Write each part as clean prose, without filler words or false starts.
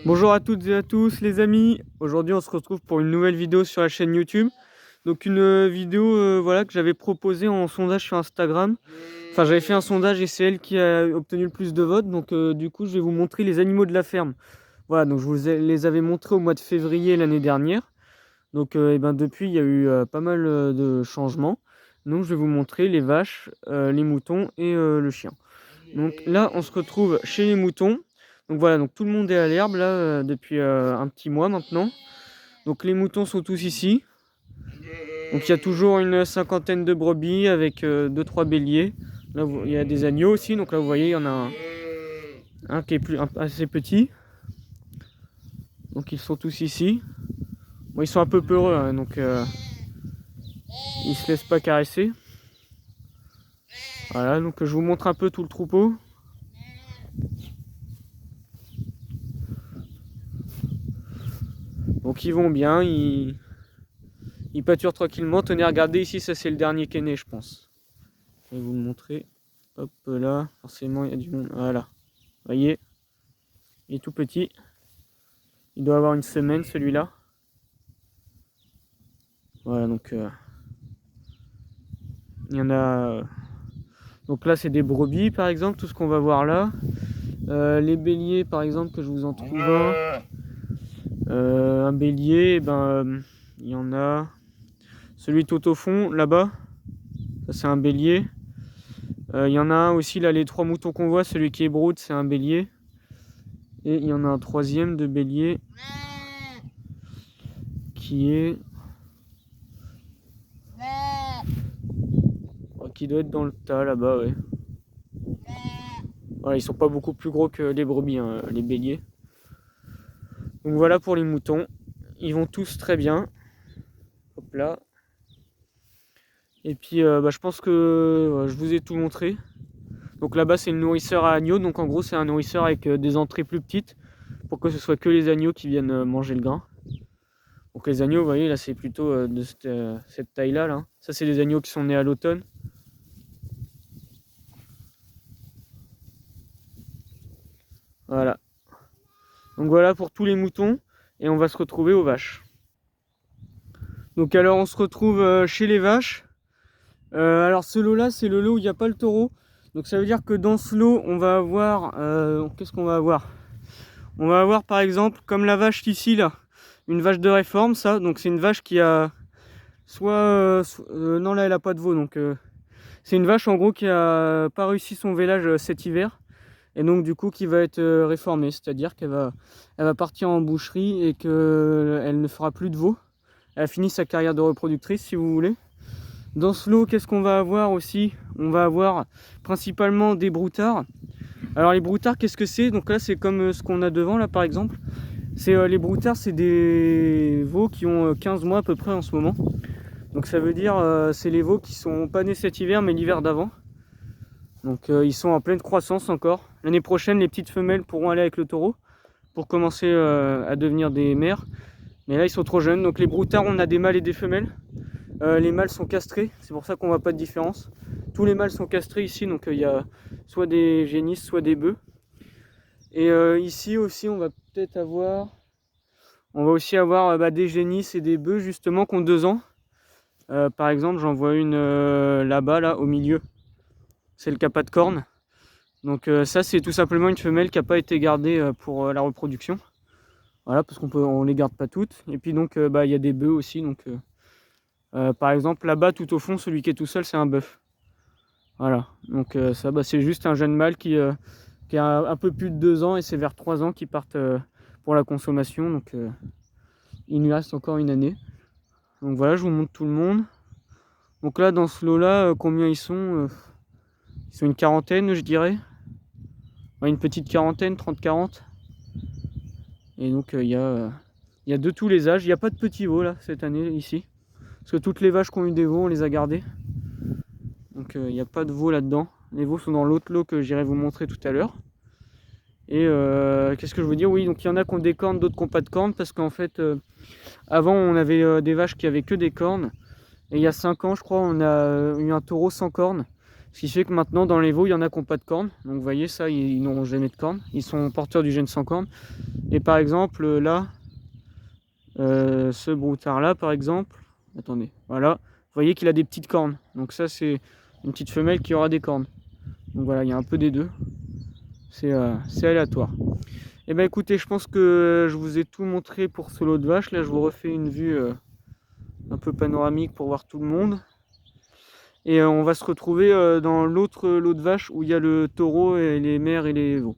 Bonjour à toutes et à tous les amis, aujourd'hui on se retrouve pour une nouvelle vidéo sur la chaîne YouTube. Donc une vidéo voilà, que j'avais proposée en sondage sur Instagram. Enfin j'avais fait un sondage et c'est elle qui a obtenu le plus de votes. Donc du coup je vais vous montrer les animaux de la ferme. Voilà, donc je vous les avais montrés au mois de février l'année dernière. Donc et ben, depuis il y a eu pas mal de changements. Donc je vais vous montrer les vaches, les moutons et le chien. Donc là on se retrouve chez les moutons. Donc voilà, donc tout le monde est à l'herbe là depuis un petit mois maintenant. Donc les moutons sont tous ici. Donc il y a toujours une cinquantaine de brebis avec 2-3 béliers. Là il y a des agneaux aussi. Donc là vous voyez il y en a un qui est assez petit. Donc ils sont tous ici. Bon, ils sont un peu peureux hein, donc ils se laissent pas caresser. Voilà, donc je vous montre un peu tout le troupeau. Donc ils vont bien, ils pâturent tranquillement. Tenez, regardez ici, ça c'est le dernier qui est né, je pense. Je vais vous le montrer. Hop là, forcément il y a du monde. Voilà, vous voyez, il est tout petit. Il doit avoir une semaine celui-là. Voilà, donc il y en a. Donc là c'est des brebis par exemple, tout ce qu'on va voir là. Les béliers par exemple, que je vous en trouve un. Un bélier, ben il y en a. Celui tout au fond là-bas, ça c'est un bélier. Il y en a un aussi là, les 3 moutons qu'on voit, celui qui est brood, c'est un bélier. Et il y en a un troisième de bélier qui est qui doit être dans le tas là-bas, ouais. Voilà, ils sont pas beaucoup plus gros que les brebis, hein, les béliers. Donc voilà pour les moutons, ils vont tous très bien. Hop là. Et puis bah, je pense que je vous ai tout montré. Donc là-bas c'est le nourrisseur à agneaux, donc en gros c'est un nourrisseur avec des entrées plus petites pour que ce soit que les agneaux qui viennent manger le grain. Donc les agneaux, vous voyez là c'est plutôt de cette taille là. Ça c'est des agneaux qui sont nés à l'automne. Voilà. Donc voilà pour tous les moutons et on va se retrouver aux vaches. Donc alors on se retrouve chez les vaches. Alors ce lot là c'est le lot où il n'y a pas le taureau. Donc ça veut dire que dans ce lot on va avoir qu'est-ce qu'on va avoir? On va avoir par exemple comme la vache ici là, une vache de réforme, ça. Donc c'est une vache qui a non là elle a pas de veau, donc c'est une vache en gros qui a pas réussi son vélage cet hiver. Et donc du coup qui va être réformée, c'est-à-dire elle va partir en boucherie et qu'elle ne fera plus de veau. Elle a fini sa carrière de reproductrice si vous voulez. Dans ce lot, qu'est-ce qu'on va avoir aussi? On va avoir principalement des broutards. Alors les broutards, qu'est-ce que c'est? Donc là c'est comme ce qu'on a devant là par exemple. C'est les broutards, c'est des veaux qui ont 15 mois à peu près en ce moment. Donc ça veut dire c'est les veaux qui sont pas nés cet hiver mais l'hiver d'avant. Donc ils sont en pleine croissance encore. L'année prochaine, les petites femelles pourront aller avec le taureau pour commencer à devenir des mères. Mais là, ils sont trop jeunes. Donc les broutards, on a des mâles et des femelles. Les mâles sont castrés, c'est pour ça qu'on voit pas de différence. Tous les mâles sont castrés ici, donc il y a soit des génisses, soit des bœufs. Et ici aussi, on va peut-être avoir... On va aussi avoir des génisses et des bœufs justement qui ont 2 ans. Par exemple, j'en vois une là-bas, là, au milieu. C'est le qui n'a pas de cornes. Donc ça c'est tout simplement une femelle qui n'a pas été gardée pour la reproduction. Voilà, parce on les garde pas toutes. Et puis donc il y a des bœufs aussi. Donc par exemple là-bas tout au fond, celui qui est tout seul c'est un bœuf. Voilà, donc ça c'est juste un jeune mâle qui a un peu plus de 2 ans et c'est vers 3 ans qu'ils partent pour la consommation. Donc il lui reste encore une année. Donc voilà, je vous montre tout le monde. Donc là dans ce lot là, combien ils sont? Ils sont une quarantaine je dirais. Ouais, une petite quarantaine, 30-40. Et donc il y a de tous les âges. Il n'y a pas de petits veaux là cette année ici. Parce que toutes les vaches qui ont eu des veaux, on les a gardées. Donc il n'y a pas de veaux là-dedans. Les veaux sont dans l'autre lot que j'irai vous montrer tout à l'heure. Et qu'est-ce que je veux dire? Oui, donc il y en a qui ont des cornes, d'autres qui n'ont pas de cornes. Parce qu'en fait, avant on avait des vaches qui avaient que des cornes. Et il y a 5 ans, je crois, on a eu un taureau sans cornes. Ce qui fait que maintenant dans les veaux, il y en a qui n'ont pas de cornes. Donc vous voyez ça, ils n'auront jamais de cornes. Ils sont porteurs du gène sans cornes. Et par exemple là, ce broutard là par exemple, attendez, voilà, vous voyez qu'il a des petites cornes. Donc ça c'est une petite femelle qui aura des cornes. Donc voilà, il y a un peu des deux. C'est aléatoire. Et ben écoutez, je pense que je vous ai tout montré pour ce lot de vaches. Là je vous refais une vue un peu panoramique pour voir tout le monde. Et on va se retrouver dans l'autre lot de vaches où il y a le taureau et les mères et les veaux.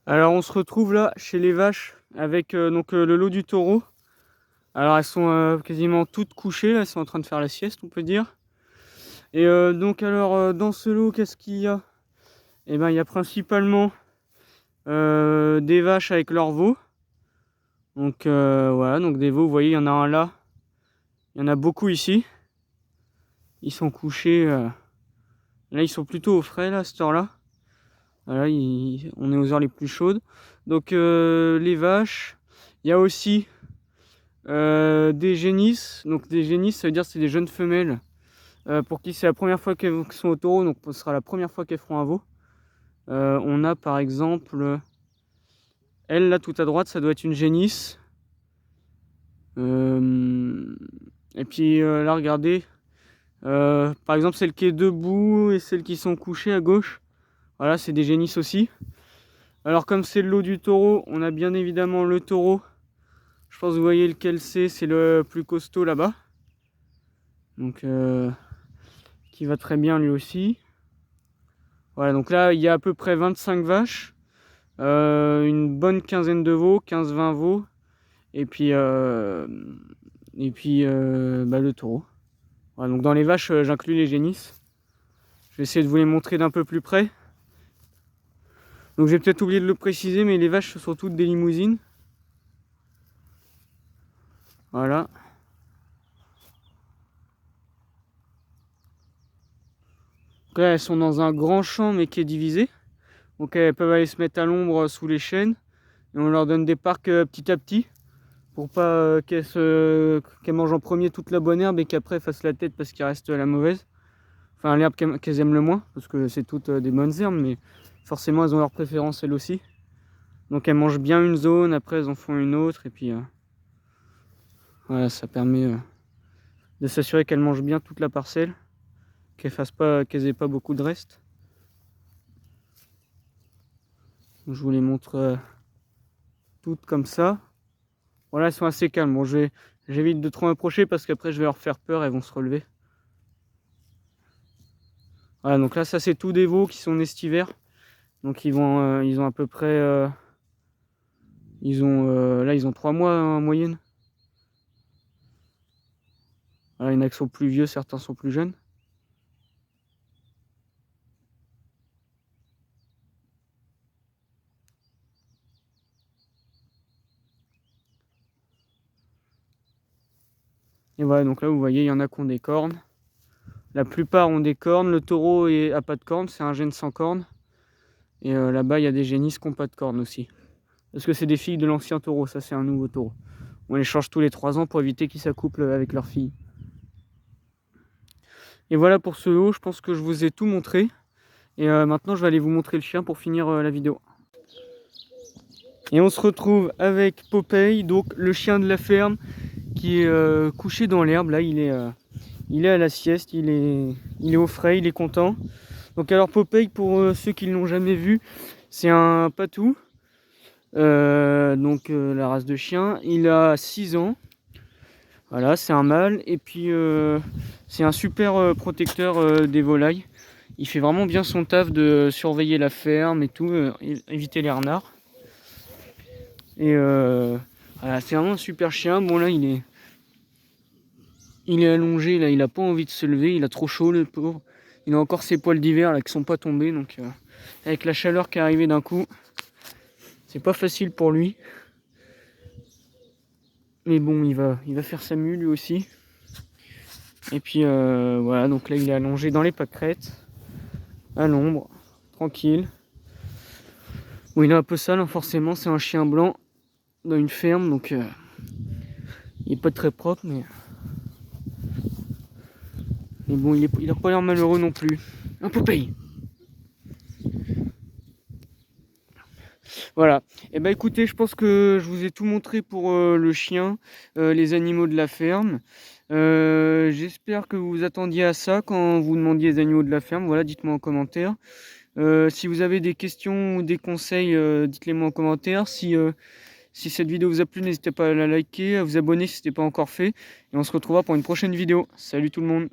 Alors on se retrouve là chez les vaches avec donc le lot du taureau. Alors elles sont quasiment toutes couchées, là, elles sont en train de faire la sieste on peut dire. Et donc alors dans ce lot qu'est-ce qu'il y a? Et ben il y a principalement des vaches avec leurs veaux. Donc voilà, donc des veaux, vous voyez il y en a un là, il y en a beaucoup ici. Ils sont couchés, là ils sont plutôt au frais là à cette heure là. Voilà, on est aux heures les plus chaudes. Donc les vaches, il y a aussi des génisses. Donc des génisses, ça veut dire c'est des jeunes femelles pour qui c'est la première fois qu'elles sont au taureau, donc ce sera la première fois qu'elles feront un veau. On a par exemple, elle là tout à droite, ça doit être une génisse. Et puis là regardez, par exemple celle qui est debout et celles qui sont couchées à gauche, voilà c'est des génisses aussi. Alors comme c'est le lot du taureau, on a bien évidemment le taureau. Je pense que vous voyez lequel c'est le plus costaud là-bas. Donc qui va très bien lui aussi. Voilà, donc là il y a à peu près 25 vaches, une bonne quinzaine de veaux, 15-20 veaux, et puis le taureau. Voilà, donc dans les vaches j'inclus les génisses. Je vais essayer de vous les montrer d'un peu plus près. Donc j'ai peut-être oublié de le préciser, mais les vaches sont toutes des limousines. Voilà. Donc là, elles sont dans un grand champ, mais qui est divisé. Donc elles peuvent aller se mettre à l'ombre sous les chênes. Et on leur donne des parcs petit à petit. Pour pas qu'elles mangent en premier toute la bonne herbe et qu'après elles fassent la tête parce qu'il reste la mauvaise. Enfin l'herbe qu'elles aiment le moins, parce que c'est toutes des bonnes herbes, mais forcément elles ont leur préférence elles aussi. Donc elles mangent bien une zone, après elles en font une autre, et puis voilà, ça permet de s'assurer qu'elles mangent bien toute la parcelle, qu'elles aient pas beaucoup de reste. Donc, je vous les montre toutes comme ça. Voilà, elles sont assez calmes. Bon, j'évite de trop m'approcher parce qu'après je vais leur faire peur, elles vont se relever. Voilà, donc là ça c'est tous des veaux qui sont estivers. Donc ils ont à peu près, là ils ont 3 mois en moyenne. Voilà, il y en a qui sont plus vieux, certains sont plus jeunes. Et voilà, donc là vous voyez, il y en a qui ont des cornes. La plupart ont des cornes. Le taureau a pas de cornes, c'est un gène sans cornes. Et là-bas, il y a des génisses qui n'ont pas de cornes aussi. Parce que c'est des filles de l'ancien taureau, ça c'est un nouveau taureau. On les change tous les 3 ans pour éviter qu'ils s'accouplent avec leurs filles. Et voilà pour ce lot, je pense que je vous ai tout montré. Et maintenant, je vais aller vous montrer le chien pour finir la vidéo. Et on se retrouve avec Popeye, donc le chien de la ferme, qui est couché dans l'herbe. Là, il est à la sieste, il est au frais, il est content. Donc alors Popeye, pour ceux qui ne l'ont jamais vu, c'est un patou. La race de chien. Il a 6 ans. Voilà, c'est un mâle. Et puis c'est un super protecteur des volailles. Il fait vraiment bien son taf de surveiller la ferme et tout, éviter les renards. Et voilà, c'est vraiment un super chien. Bon là il est allongé, là il a pas envie de se lever, il a trop chaud le pauvre. Il a encore ses poils d'hiver là qui sont pas tombés, donc avec la chaleur qui est arrivée d'un coup, c'est pas facile pour lui. Mais bon, il va faire sa mue lui aussi. Et puis voilà, donc là il est allongé dans les pâquerettes, à l'ombre, tranquille. Bon, il est un peu sale, hein, forcément, c'est un chien blanc dans une ferme, donc il est pas très propre, mais Mais bon, il a pas l'air malheureux non plus. Un Popeye. Voilà. Et bah écoutez, je pense que je vous ai tout montré pour le chien, les animaux de la ferme. J'espère que vous vous attendiez à ça quand vous demandiez les animaux de la ferme. Voilà, dites-moi en commentaire. Si vous avez des questions ou des conseils, dites-les moi en commentaire. Si cette vidéo vous a plu, n'hésitez pas à la liker, à vous abonner si ce n'est pas encore fait. Et on se retrouvera pour une prochaine vidéo. Salut tout le monde!